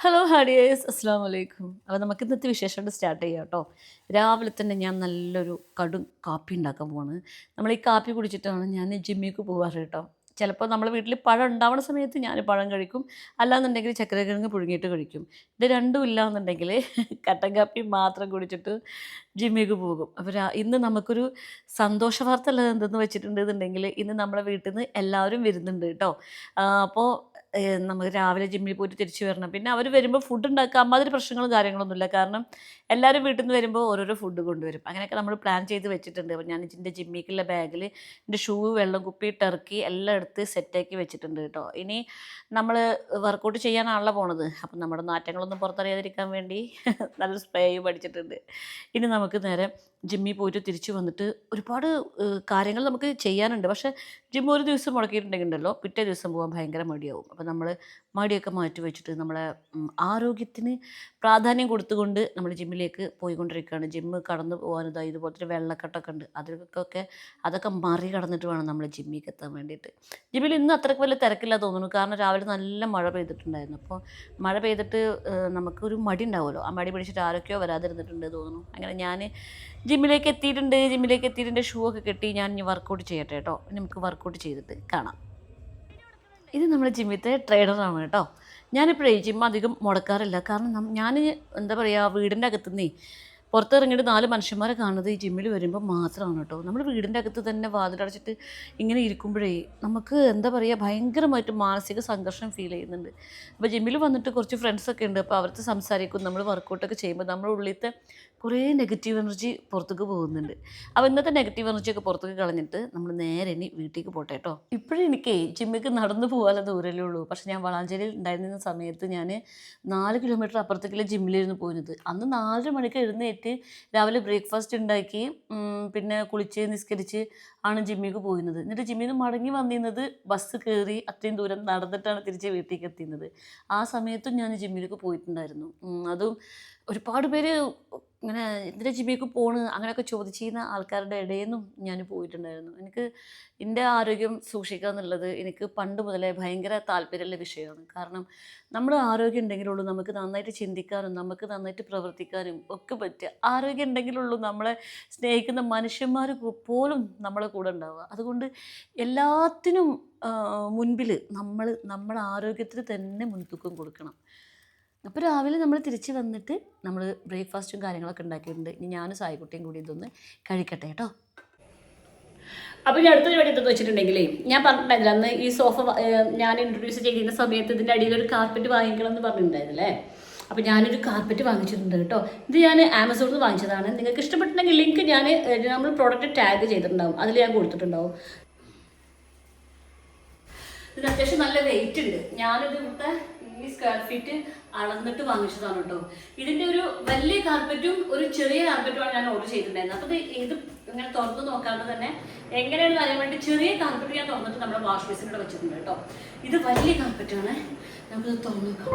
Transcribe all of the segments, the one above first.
Hello ഹാഡിയേഴ്സ് അസ്സാം വലൈക്കും. അപ്പോൾ നമുക്ക് ഇന്നത്തെ വിശേഷം സ്റ്റാർട്ട് ചെയ്യാം കേട്ടോ. രാവിലെ തന്നെ ഞാൻ നല്ലൊരു കടും കാപ്പി ഉണ്ടാക്കാൻ പോവാണ്. നമ്മൾ ഈ കാപ്പി കുടിച്ചിട്ടാണ് ഞാൻ ജിമ്മിലേക്ക് പോകാറ് കേട്ടോ. ചിലപ്പോൾ നമ്മൾ വീട്ടിൽ പഴം ഉണ്ടാവുന്ന സമയത്ത് ഞാൻ പഴം കഴിക്കും, അല്ലാന്നുണ്ടെങ്കിൽ ചക്കരക്കിഴങ്ങ് പുഴുങ്ങിയിട്ട് കഴിക്കും. ഇത് രണ്ടും ഇല്ലാന്നുണ്ടെങ്കിൽ കട്ടൻ കാപ്പി മാത്രം കുടിച്ചിട്ട് ജിമ്മിലേക്ക് പോകും. അപ്പോൾ ഇന്ന് നമുക്കൊരു സന്തോഷ വാർത്ത ഉള്ളത് എന്തെന്ന് വെച്ചിട്ടുണ്ടെന്നുണ്ടെങ്കിൽ ഇന്ന് നമ്മളെ വീട്ടിൽ നിന്ന് എല്ലാവരും വരുന്നുണ്ട് കേട്ടോ. അപ്പോൾ നമുക്ക് രാവിലെ ജിമ്മിൽ പോയിട്ട് തിരിച്ച് വരണം. പിന്നെ അവർ വരുമ്പോൾ ഫുഡ് ഉണ്ടാക്കുക അമ്മാതിരി പ്രശ്നങ്ങളും കാര്യങ്ങളൊന്നുമില്ല. കാരണം എല്ലാവരും വീട്ടിൽ നിന്ന് വരുമ്പോൾ ഓരോരോ ഫുഡ് കൊണ്ടുവരും. അങ്ങനെയൊക്കെ നമ്മൾ പ്ലാൻ ചെയ്ത് വെച്ചിട്ടുണ്ട്. അപ്പോൾ ഞാൻ എൻ്റെ ജിമ്മിലേക്കുള്ള ബാഗിൽ എൻ്റെ ഷൂ, വെള്ളം കുപ്പി, ടർക്കി എല്ലാം എടുത്ത് സെറ്റാക്കി വെച്ചിട്ടുണ്ട് കേട്ടോ. ഇനി നമ്മൾ വർക്കൗട്ട് ചെയ്യാനാണല്ലോ പോണത്. അപ്പം നമ്മുടെ നാറ്റങ്ങളൊന്നും പുറത്തറിയാതിരിക്കാൻ വേണ്ടി നല്ല സ്പ്രേയും പഠിച്ചിട്ടുണ്ട്. ഇനി നമുക്ക് നേരെ ജിമ്മിൽ പോയിട്ട് തിരിച്ച് വന്നിട്ട് ഒരുപാട് കാര്യങ്ങൾ നമുക്ക് ചെയ്യാനുണ്ട്. പക്ഷേ ജിം ഒരു ദിവസം മുടക്കിയിട്ടുണ്ടെങ്കിൽ ഉണ്ടല്ലോ പിറ്റേ ദിവസം പോകാൻ ഭയങ്കര മടിയാവും. അപ്പോൾ നമ്മൾ മടിയൊക്കെ മാറ്റി വെച്ചിട്ട് നമ്മളെ ആരോഗ്യത്തിന് പ്രാധാന്യം കൊടുത്തുകൊണ്ട് നമ്മൾ ജിമ്മിലേക്ക് പോയിക്കൊണ്ടിരിക്കുകയാണ്. ജിമ്മ് കടന്നു പോകാനിതാ ഇതുപോലത്തെ ഒരു വെള്ളക്കെട്ടൊക്കെ ഉണ്ട്. അതൊക്കെ മറികടന്നിട്ട് വേണം നമ്മൾ ജിമ്മിലേക്ക് എത്താൻ വേണ്ടിയിട്ട്. ജിമ്മിൽ ഇന്ന് അത്രയ്ക്ക് വലിയ തിരക്കില്ല തോന്നുന്നു. കാരണം രാവിലെ നല്ല മഴ പെയ്തിട്ടുണ്ടായിരുന്നു. അപ്പോൾ മഴ പെയ്തിട്ട് നമുക്കൊരു മടി ഉണ്ടാവുമല്ലോ. ആ മടി പിടിച്ചിട്ട് ആരൊക്കെയോ വരാതിരുന്നിട്ടുണ്ട് തോന്നുന്നു. അങ്ങനെ ഞാൻ ജിമ്മിലേക്ക് എത്തിയിട്ടുണ്ട്. ഷൂ ഒക്കെ കെട്ടി ഞാൻ ഇനി വർക്കൗട്ട് ചെയ്യട്ടെ കേട്ടോ. നമുക്ക് വർക്കൗട്ട് ചെയ്തിട്ട് കാണാം. ഇത് നമ്മുടെ ജിമ്മിലത്തെ ട്രെയിനറാണ് കേട്ടോ. ഞാനിപ്പോഴേ ജിം അധികം മുടക്കാറില്ല. കാരണം ഞാൻ എന്താ പറയുക, വീടിൻ്റെ അകത്തുനിന്നേ പുറത്തിറങ്ങിയിട്ട് 4 മനുഷ്യന്മാരെ കാണുന്നത് ഈ ജിമ്മിൽ വരുമ്പോൾ മാത്രമാണ് കേട്ടോ. നമ്മൾ വീടിൻ്റെ അകത്ത് തന്നെ വാതിലടച്ചിട്ട് ഇങ്ങനെ ഇരിക്കുമ്പോഴേ നമുക്ക് എന്താ പറയുക, ഭയങ്കരമായിട്ട് മാനസിക സംഘർഷം ഫീൽ ചെയ്യുന്നുണ്ട്. അപ്പോൾ ജിമ്മിൽ വന്നിട്ട് കുറച്ച് ഫ്രണ്ട്സൊക്കെ ഉണ്ട്. അപ്പോൾ അവർക്ക് സംസാരിക്കും. നമ്മൾ വർക്കൗട്ടൊക്കെ ചെയ്യുമ്പോൾ നമ്മുടെ ഉള്ളിലത്തെ കുറേ നെഗറ്റീവ് എനർജി പുറത്തേക്ക് പോകുന്നുണ്ട്. അപ്പോൾ ഇന്നത്തെ നെഗറ്റീവ് എനർജിയൊക്കെ പുറത്തേക്ക് കളഞ്ഞിട്ട് നമ്മൾ നേരെ ഇനി വീട്ടിലേക്ക് പോട്ടെ കേട്ടോ. ഇപ്പോഴും എനിക്ക് ജിമ്മിലേക്ക് നടന്നു പോകാനുള്ള ദൂരമല്ലേ ഉള്ളൂ. പക്ഷേ ഞാൻ വളാഞ്ചേരിയിൽ ഉണ്ടായിരുന്ന സമയത്ത് ഞാൻ 4 കിലോമീറ്റർ അപ്പുറത്തേക്കുള്ള ജിമ്മിലായിരുന്നു പോയിരുന്നത്. അന്ന് 4 മണിക്ക് എഴുന്നേറ്റ് രാവിലെ ബ്രേക്ക്ഫാസ്റ്റ് ഉണ്ടാക്കി പിന്നെ കുളിച്ച് നിസ്കരിച്ച് ആണ് ജിമ്മിലേക്ക് പോയിരുന്നത്. എന്നിട്ട് ജിമ്മിൽ നിന്ന് മടങ്ങി വന്നിരുന്നത് ബസ് കയറി അത്രയും ദൂരം നടന്നിട്ടാണ് തിരിച്ച് വീട്ടിലേക്ക് എത്തുന്നത്. ആ സമയത്തും ഞാൻ ജിമ്മിലേക്ക് പോയിട്ടുണ്ടായിരുന്നു. അതും ഒരുപാട് പേര് ഇങ്ങനെ എന്തിനാ ജിമ്മിലേക്ക് പോണ് അങ്ങനെയൊക്കെ ചോദിച്ചിരുന്ന ആൾക്കാരുടെ ഇടയിൽ നിന്നും ഞാൻ പോയിട്ടുണ്ടായിരുന്നു. എനിക്ക് എൻ്റെ ആരോഗ്യം സൂക്ഷിക്കുക എന്നുള്ളത് എനിക്ക് പണ്ട് മുതലേ ഭയങ്കര താല്പര്യമുള്ള വിഷയമാണ്. കാരണം നമ്മുടെ ആരോഗ്യം ഉണ്ടെങ്കിലുള്ളൂ നമുക്ക് നന്നായിട്ട് ചിന്തിക്കാനും നമുക്ക് നന്നായിട്ട് പ്രവർത്തിക്കാനും ഒക്കെ പറ്റുക. ആരോഗ്യം ഉണ്ടെങ്കിലുള്ളൂ നമ്മളെ സ്നേഹിക്കുന്ന മനുഷ്യന്മാർ പോലും നമ്മളെ കൂടെ ഉണ്ടാവുക. അതുകൊണ്ട് എല്ലാത്തിനും മുൻപിൽ നമ്മുടെ ആരോഗ്യത്തിന് തന്നെ മുൻതൂക്കം കൊടുക്കണം. അപ്പോൾ രാവിലെ നമ്മൾ തിരിച്ച് വന്നിട്ട് നമ്മൾ ബ്രേക്ക്ഫാസ്റ്റും കാര്യങ്ങളൊക്കെ ഉണ്ടാക്കിയിട്ടുണ്ട്. ഇനി ഞാനും സായിക്കുട്ടിയും കൂടി ഇതൊന്ന് കഴിക്കട്ടെ കേട്ടോ. അപ്പോൾ ഇനി അടുത്ത പരിപാടി എന്താണെന്ന് വെച്ചിട്ടുണ്ടെങ്കിലേ, ഞാൻ പറഞ്ഞിട്ടുണ്ടായിരുന്നില്ല അന്ന് ഈ സോഫ ഞാൻ ഇൻട്രൊഡ്യൂസ് ചെയ്യുന്ന സമയത്ത് ഇതിൻ്റെ അടിയിൽ ഒരു കാർപ്പറ്റ് വാങ്ങിക്കണം എന്ന് പറഞ്ഞിട്ടുണ്ടായിരുന്നല്ലേ. അപ്പോൾ ഞാനൊരു കാർപ്പറ്റ് വാങ്ങിച്ചിട്ടുണ്ട് കേട്ടോ. ഇത് ഞാൻ ആമസോണിൽ നിന്ന് വാങ്ങിച്ചതാണ്. നിങ്ങൾക്ക് ഇഷ്ടപ്പെട്ടിട്ടുണ്ടെങ്കിൽ ലിങ്ക് നമ്മൾ പ്രോഡക്റ്റ് ടാഗ് ചെയ്തിട്ടുണ്ടാവും, അതിൽ ഞാൻ കൊടുത്തിട്ടുണ്ടാവും. ഇതിന് അത്യാവശ്യം നല്ല വെയിറ്റ് ഉണ്ട്. ഞാനിത് ഇവിടുത്തെ ഈ സ്ക്വയർ ഫീറ്റ് അളന്നിട്ട് വാങ്ങിച്ചതാണ് കേട്ടോ. ഇതിൻ്റെ ഒരു വലിയ കാർപ്പറ്റും ഒരു ചെറിയ കാർപ്പറ്റുമാണ് ഞാൻ ഓർഡർ ചെയ്തിട്ടുണ്ടായിരുന്നത്. അപ്പോൾ ഇത് ഇങ്ങനെ തുറന്ന് നോക്കാണ്ട് തന്നെ എങ്ങനെയാണെന്ന് അറിയാൻ വേണ്ടി ചെറിയ കാർപ്പറ്റ് ഞാൻ തുറന്നിട്ട് നമ്മുടെ വാഷ് ബേസിനോട് വെച്ചിട്ടുണ്ട് കേട്ടോ. ഇത് വലിയ കാർപ്പറ്റാണ്. നമുക്കിത് തുറന്നു നോക്കാം.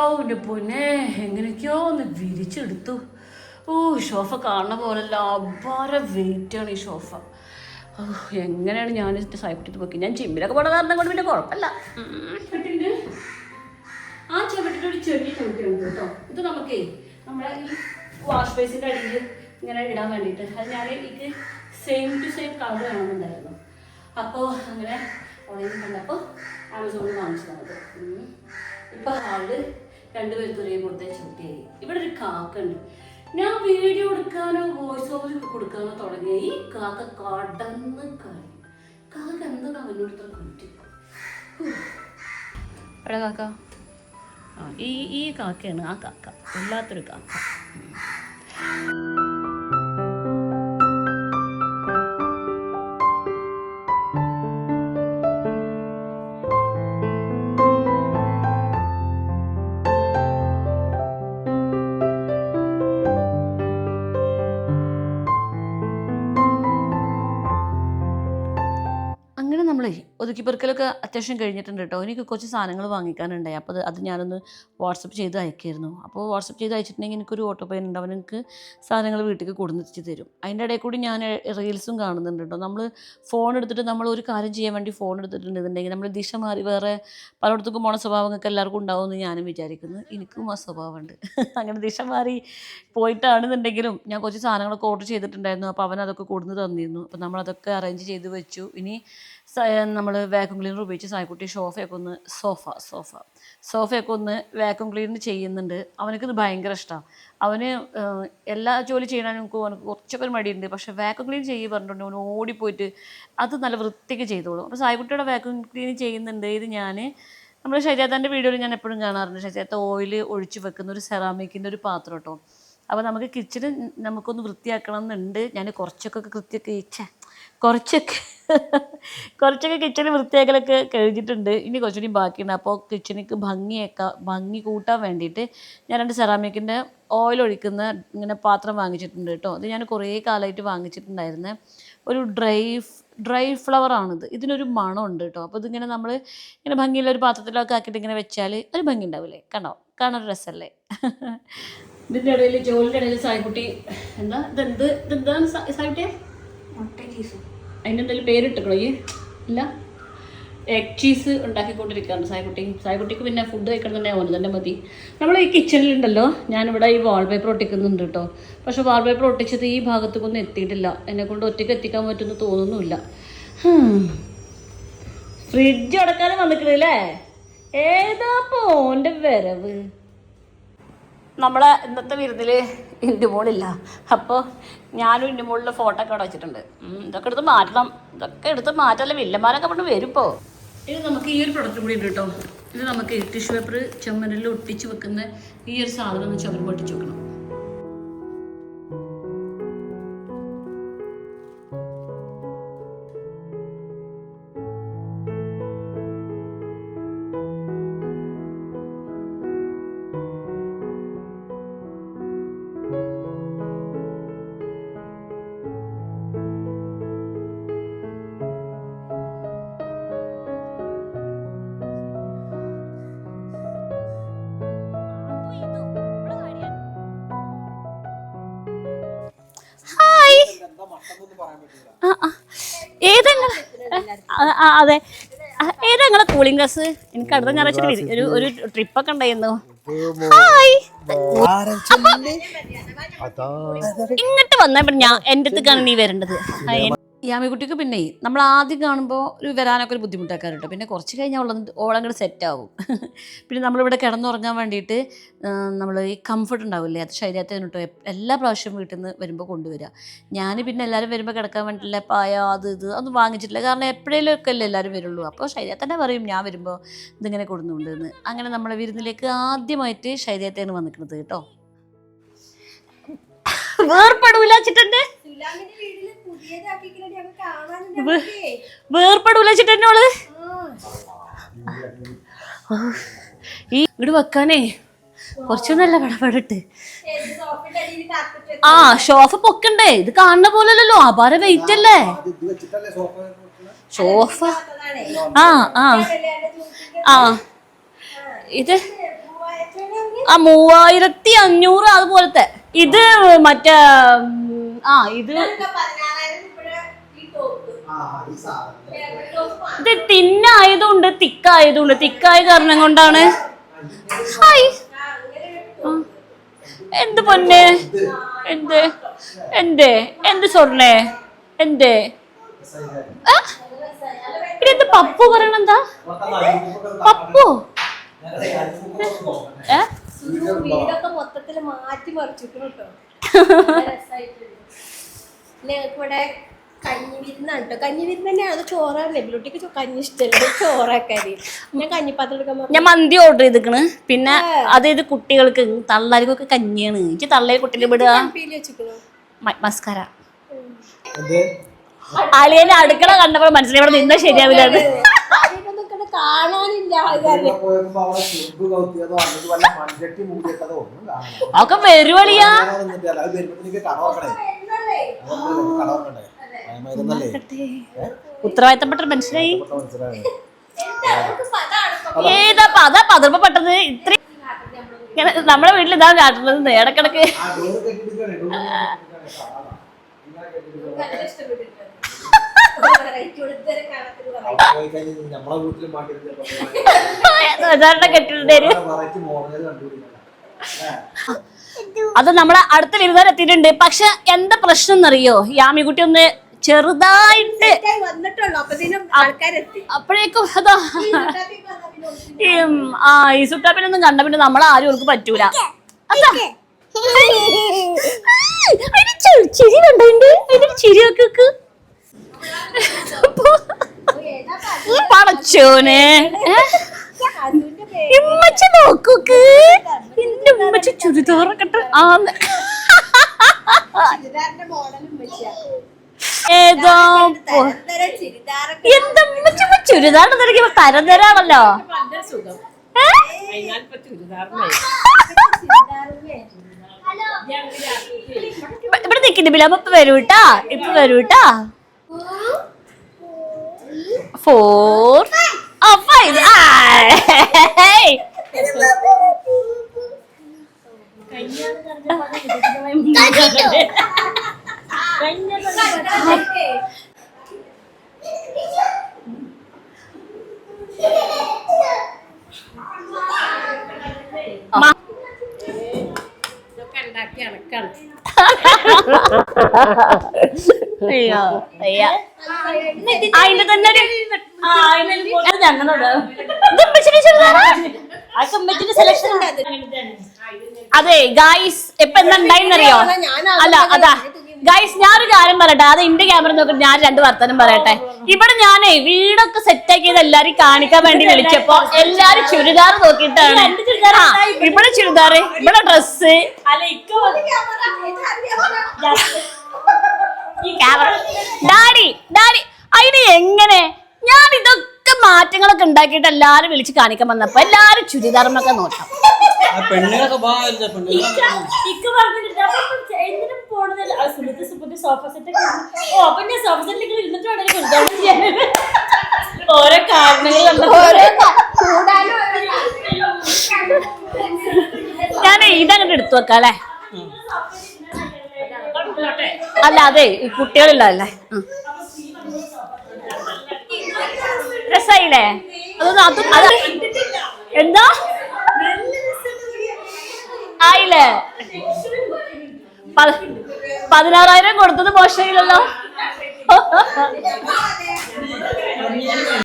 അവൻ്റെ പൊന്നെ എങ്ങനെയൊക്കെയോ ഒന്ന് വിരിച്ചെടുത്തു. ഷോഫ കാണുന്ന പോലല്ല, അപാര വെയിറ്റാണ് ഈ ഷോഫ. എങ്ങനെയാണ് ഞാൻ സായിക്കുട്ടി നോക്കി. ഞാൻ ജിമ്മിലൊക്കെ പോണ കാരണം കൊണ്ട് പിന്നെ കുഴപ്പമില്ല. ആ ചവിട്ടിട്ട് ഒരു ചെറിയ ചവിട്ടിയുണ്ട് കേട്ടോ. ഇത് നമുക്കേ നമ്മുടെ ഈ വാഷ് ബേസിൻ്റെ അടിയിൽ ഇങ്ങനെ ഇടാൻ വേണ്ടിയിട്ട് അത് ഞാൻ എനിക്ക് സെയിം ടു സെയിം കളർ വേണമെന്നുണ്ടായിരുന്നു. അപ്പോൾ അങ്ങനെ ഓൺലൈനിൽ കണ്ടപ്പോൾ ആമസോണിൽ വാങ്ങിച്ചതാണത്. ഇപ്പം ആള് 2 പേർക്ക് ഒരേ കൊടുത്തേ ചവിട്ടിയായി. ഇവിടെ ഒരു കാക്കുണ്ട്. ഞാൻ വീഡിയോ എടുക്കാനോ വോയിസ് ഓവർ കൊടുക്കാനോ തുടങ്ങിയ ഈ കാക്ക കടന്ന് കഴിയും. കാക്ക എന്താണ് അവനോട് ഇത്ര കുറ്റി? എവിടെ കാക്ക? ഈ കാക്കയാണ് ആ കാക്ക, വല്ലാത്തൊരു കാക്ക. ഒതുക്കിപ്പെറുക്കലൊക്കെ അത്യാവശ്യം കഴിഞ്ഞിട്ടുണ്ട് കേട്ടോ. എനിക്ക് കുറച്ച് സാധനങ്ങൾ വാങ്ങിക്കാനുണ്ടായി. അപ്പോൾ അത് ഞാനൊന്ന് വാട്സപ്പ് ചെയ്ത് അയക്കായിരുന്നു. അപ്പോൾ വാട്സപ്പ് ചെയ്ത് അയച്ചിട്ടുണ്ടെങ്കിൽ എനിക്കൊരു ഓട്ടോ പയ്യൻ ഉണ്ട്, അവൻ എനിക്ക് സാധനങ്ങൾ വീട്ടിലേക്ക് കൊടുന്നെത്തിച്ച് തരും. അതിൻ്റെ ഇടയിൽ കൂടി ഞാൻ റീൽസും കാണുന്നുണ്ട് കേട്ടോ. നമ്മൾ ഫോൺ എടുത്തിട്ട് നമ്മൾ ഒരു കാര്യം ചെയ്യാൻ വേണ്ടി ഫോൺ എടുത്തിട്ടുണ്ടെന്നുണ്ടെങ്കിൽ നമ്മൾ ദിശ മാറി വേറെ പലയിടത്തേക്കും പോണ സ്വഭാവങ്ങൾക്ക് എല്ലാവർക്കും ഉണ്ടാവുമെന്ന് ഞാനും വിചാരിക്കുന്നു. എനിക്കും ആ സ്വഭാവമുണ്ട്. അങ്ങനെ ദിശ മാറി പോയിട്ടാണെന്നുണ്ടെങ്കിലും ഞാൻ കുറച്ച് സാധനങ്ങളൊക്കെ ഓർഡർ ചെയ്തിട്ടുണ്ടായിരുന്നു. അപ്പോൾ അവൻ അതൊക്കെ കൊടുന്ന് തന്നിരുന്നു. അപ്പോൾ നമ്മളതൊക്കെ അറേഞ്ച് ചെയ്ത് വെച്ചു. ഇനി നമ്മൾ വാക്യൂം ക്ലീനർ ഉപയോഗിച്ച് സായിക്കുട്ടി സോഫയൊക്കെ ഒന്ന് വാക്യൂം ക്ലീൻ ചെയ്യുന്നുണ്ട്. അവനക്കിത് ഭയങ്കര ഇഷ്ടമാണ്. അവന് എല്ലാ ജോലി ചെയ്യാനും അവനക്ക് കുറച്ചൊക്കെ ഒരു മടിയുണ്ട്. പക്ഷേ വാക്യൂം ക്ലീൻ ചെയ്യുക പറഞ്ഞിട്ടുണ്ട് അവന് ഓടിപ്പോയിട്ട് അത് നല്ല വൃത്തിക്ക് ചെയ്തോളും. അപ്പോൾ സായിക്കുട്ടിയുടെ വാക്യൂം ക്ലീൻ ചെയ്യുന്നുണ്ട്. ഇത് ഞാൻ നമ്മുടെ ഷജാത്താൻ്റെ വീഡിയോയിൽ ഞാൻ എപ്പോഴും കാണാറുണ്ട്. ഷജാത്ത ഓയിൽ ഒഴിച്ച് വെക്കുന്ന ഒരു സെറാമിക്കിൻ്റെ ഒരു പാത്രം കേട്ടോ. അപ്പോൾ നമുക്ക് കിച്ചണ് നമുക്കൊന്ന് വൃത്തിയാക്കണം എന്നുണ്ട്. ഞാൻ കുറച്ചൊക്കെ കിച്ചണ് വൃത്തിയാക്കലൊക്കെ കഴിഞ്ഞിട്ടുണ്ട്. ഇനി കുറച്ചുകൂടി ബാക്കിയുണ്ട്. അപ്പോൾ കിച്ചണിക്ക് ഭംഗി കൂട്ടാൻ വേണ്ടിയിട്ട് ഞാൻ 2 സെറാമിക്കിൻ്റെ ഓയിൽ ഒഴിക്കുന്ന ഇങ്ങനെ പാത്രം വാങ്ങിച്ചിട്ടുണ്ട് കേട്ടോ. അത് ഞാൻ കുറേ കാലമായിട്ട് വാങ്ങിച്ചിട്ടുണ്ടായിരുന്നത്. ഒരു ഡ്രൈ ഫ്ലവറാണിത്. ഇതിനൊരു മണമുണ്ട് കേട്ടോ. അപ്പോൾ ഇതിങ്ങനെ നമ്മൾ ഇങ്ങനെ ഭംഗിയുള്ള ഒരു പാത്രത്തിലൊക്കെ ആക്കിയിട്ട് ഇങ്ങനെ വെച്ചാൽ ഒരു ഭംഗി ഉണ്ടാവില്ലേ? കാണാൻ ഒരു രസമല്ലേ? ഇതിൻ്റെ ഇടയിൽ ജോലിൻ്റെ ഇടയിൽ സായിക്കുട്ടി ഇതെന്താണ് സായിക്കുട്ടിയെ അതിൻ്റെ എന്തെങ്കിലും പേരിട്ടിക്കണോ? ഇല്ല, എഗ് ചീസ് ഉണ്ടാക്കിക്കൊണ്ടിരിക്കുകയാണ് സായിക്കുട്ടിക്ക് പിന്നെ ഫുഡ് കഴിക്കണമെന്നുണ്ടെങ്കിൽ ഓന് തന്നെ മതി. നമ്മൾ ഈ കിച്ചണിലുണ്ടല്ലോ, ഞാനിവിടെ ഈ വാൾപേപ്പർ ഒട്ടിക്കുന്നുണ്ട് കേട്ടോ. പക്ഷെ വാൾപേപ്പർ ഒട്ടിച്ചത് ഈ ഭാഗത്തേക്കൊന്നും എത്തിയിട്ടില്ല. എന്നെക്കൊണ്ട് ഒറ്റയ്ക്ക് എത്തിക്കാൻ പറ്റുമെന്ന് തോന്നുന്നുമില്ല. ഫ്രിഡ്ജ് അടക്കാനും വന്നിക്കണല്ലേ? ഏതാ പോൻ്റെ വരവ്? നമ്മളെ ഇന്നത്തെ വിരുന്നിൽ ഇൻഡുമോളില്ല. അപ്പോൾ ഞാനും ഇൻഡുമോളിലെ ഫോട്ടോ ഒക്കെ അവിടെ വെച്ചിട്ടുണ്ട്. ഇതൊക്കെ എടുത്ത് മാറ്റമല്ല, വില്ലന്മാരൊക്കെ അവിടെ വരും. ഇപ്പോൾ ഇത് നമുക്ക് ഈ ഒരു പ്രൊഡക്റ്റ് കൂടി ഉണ്ട് കേട്ടോ. ഇത് നമുക്ക് ടിഷ്യൂ പേപ്പർ ചുമരിൽ ഒട്ടിച്ച് വെക്കുന്ന ഈ ഒരു സാധനം ഒന്ന് ചുമരിൽ ഒട്ടിച്ച് വെക്കണം. അതെ, ഏതാ നിങ്ങളെ കൂളിംഗ് ഗ്ലാസ്? എനിക്ക് അടുത്ത ഞായറാഴ്ച ഒരു ട്രിപ്പൊക്കെ ഉണ്ടായിരുന്നു. ഹായ്, ഇങ്ങോട്ട് വന്നാ ഞാൻ എൻ്റെ അടുത്തേക്കാണ് നീ വരേണ്ടത്. യാമിക്കുട്ടിക്ക് പിന്നെ നമ്മൾ ആദ്യം കാണുമ്പോൾ വരാനൊക്കെ ഒരു ബുദ്ധിമുട്ടാക്കാറുണ്ട്. പിന്നെ കുറച്ച് കഴിഞ്ഞാൽ ഓളങ്ങോട്ട് സെറ്റാവും. പിന്നെ നമ്മളിവിടെ കിടന്നുറങ്ങാൻ വേണ്ടിയിട്ട് നമ്മൾ ഈ കംഫർട്ട് ഉണ്ടാവില്ലേ, അത് ശരീരത്തിന് കേട്ടോ എല്ലാ പ്രാവശ്യവും വീട്ടിൽ നിന്ന് വരുമ്പോൾ കൊണ്ടുവരിക. ഞാൻ പിന്നെ എല്ലാവരും വരുമ്പോൾ കിടക്കാൻ വേണ്ടിയില്ല പായ അതൊന്നും വാങ്ങിച്ചിട്ടില്ല. കാരണം എപ്പോഴേലും ഒക്കെ അല്ലേ എല്ലാവരും വരുള്ളൂ. അപ്പോൾ ശരീരത്തന്നെ പറയും ഞാൻ വരുമ്പോൾ ഇതിങ്ങനെ കൊടുക്കുന്നുണ്ടെന്ന്. അങ്ങനെ നമ്മളെ വിരുന്നിലേക്ക് ആദ്യമായിട്ട് ശരീരത്തെയാണ് വന്നിക്കുന്നത് കേട്ടോ. വേർപ്പെടൂല വെച്ചിട്ടുണ്ട്, വേർപ്പെടൂല വെച്ചിട്ടെന്നോള് ഈ വീട് വെക്കാനേ കുറച്ചൊന്നല്ല പടപെടട്ട്. ഷോഫ പൊക്കണ്ടേ? ഇത് കാണുന്ന പോലല്ലോ, അപാര വെയിറ്റ് അല്ലേ ഷോഫ. ഇത് 3500 അതുപോലത്തെ. ഇത് മറ്റേ ഇത് തിന്നായതുകൊണ്ട് തിക്കായതുകൊണ്ട് തിക്കായ കാരണം കൊണ്ടാണ്. എന്ത് പൊന്നെ, എന്ത് സ്വർണ്ണേ, ഇതെന്ത് പപ്പു പറയണെന്താ? പപ്പു വീടൊക്കെ മൊത്തത്തില് മാറ്റി മറിച്ചിട്ടു കേട്ടോ. ഇവിടെ കഞ്ഞി വിരുന്നാണ് കേട്ടോ. കഞ്ഞി വിരുന്ന് തന്നെയാണ്. അത് ചോറാണ്. ലെബിലോട്ടിക്ക് കഞ്ഞി ഇഷ്ടമല്ല, ചോറാക്കാന് ഞാൻ കഞ്ഞിപ്പാത്രം എടുക്കാൻ ഞാൻ മന്തി ഓർഡർ ചെയ്തിക്കണ്. പിന്നെ അതായത് കുട്ടികൾക്ക് തള്ളാർക്കൊക്കെ കഞ്ഞിയാണ്. എനിക്ക് തള്ളയെ കുട്ടികളെ വിടുക മസ്കാര. അളിയന്റെ അടുക്കള കണ്ടപ്പോൾ മനസ്സിലായി ഇവിടെ നിന്നാ ശരിയാവില്ല. അത് കാണാനില്ല, ഒക്കെ വരുവളിയാ. ഉത്തരവാദിത്തപ്പെട്ട മനുഷ്യനായി. ഏതാ അതാ പതർപ്പപ്പെട്ടത് ഇത്ര നമ്മളെ വീട്ടിൽ ഇതാ കാട്ടുന്നത് ഇടക്കിടക്ക്. അത് നമ്മളെ അടുത്ത വിരുന്നാൻ എത്തിയിട്ടുണ്ട്. പക്ഷെ എന്താ പ്രശ്നം എന്നറിയോ, യാമിക്കുട്ടി ഒന്ന് ചെറുതായിട്ട് അപ്പോഴേക്കും അതാ ഈ സുട്ടാപ്പിനൊന്നും കണ്ട പിന്നെ നമ്മളാരും അവർക്ക് പറ്റൂല. ചിരി കണ്ടോ, അതിന്റെ ചിരിയൊക്കെ പടച്ചോനെ. ഇമ്മച്ചി നോക്കൂക്ക്, എന്റെ ഉമ്മച്ചി ചുരിദാറൊക്കെ ആന്ന്. ഏതോ എന്താ ചുരിദാർ തിരക്കുമ്പോ തരംതരാണല്ലോ. ഇവിടെ നിൽക്കുന്നു ബിലാമ. ഇപ്പൊ വരൂട്ടാ, ഇപ്പൊ വരൂട്ടാ. 4 5 അതിന്റെ തന്നെ അതെ ഗായ്സ്. ഇപ്പൊ എന്താ ഉണ്ടായിന്നറിയോ? അല്ല അതാ ഗായ്സ്, ഞാനൊരു കാര്യം പറയട്ടെ. അത് എന്റെ ക്യാമറ നോക്കിട്ട് ഞാൻ 2 വർത്തമാനം പറയട്ടെ. ഇവിടെ ഞാനേ വീടൊക്കെ സെറ്റ് ആക്കിയത് എല്ലാരും കാണിക്കാൻ വേണ്ടി വിളിച്ചപ്പോ എല്ലാരും ചുരിദാർ നോക്കിയിട്ടാണ്. ഇവിടെ ചുരിദാർ, ഇവിടെ ഡ്രസ്, ഡാഡി ഡാഡി. അതിന് എങ്ങനെ ഞാൻ ഇതൊക്കെ മാറ്റങ്ങളൊക്കെ ഉണ്ടാക്കിയിട്ട് എല്ലാരും വിളിച്ച് കാണിക്കാൻ വന്നപ്പോ എല്ലാരും ചുരിദാറിനൊക്കെ നോക്കാം. ഓരോ ഞാൻ ഇതങ്ങോട്ട് എടുത്തു വെക്കാം അല്ലേ? അല്ല അതെ ഈ കുട്ടികളില്ലല്ലേ. രസായില്ലേ? എന്താ ആയില്ലേ? 16,000 കൊടുത്തത് മോശമില്ലല്ലോ.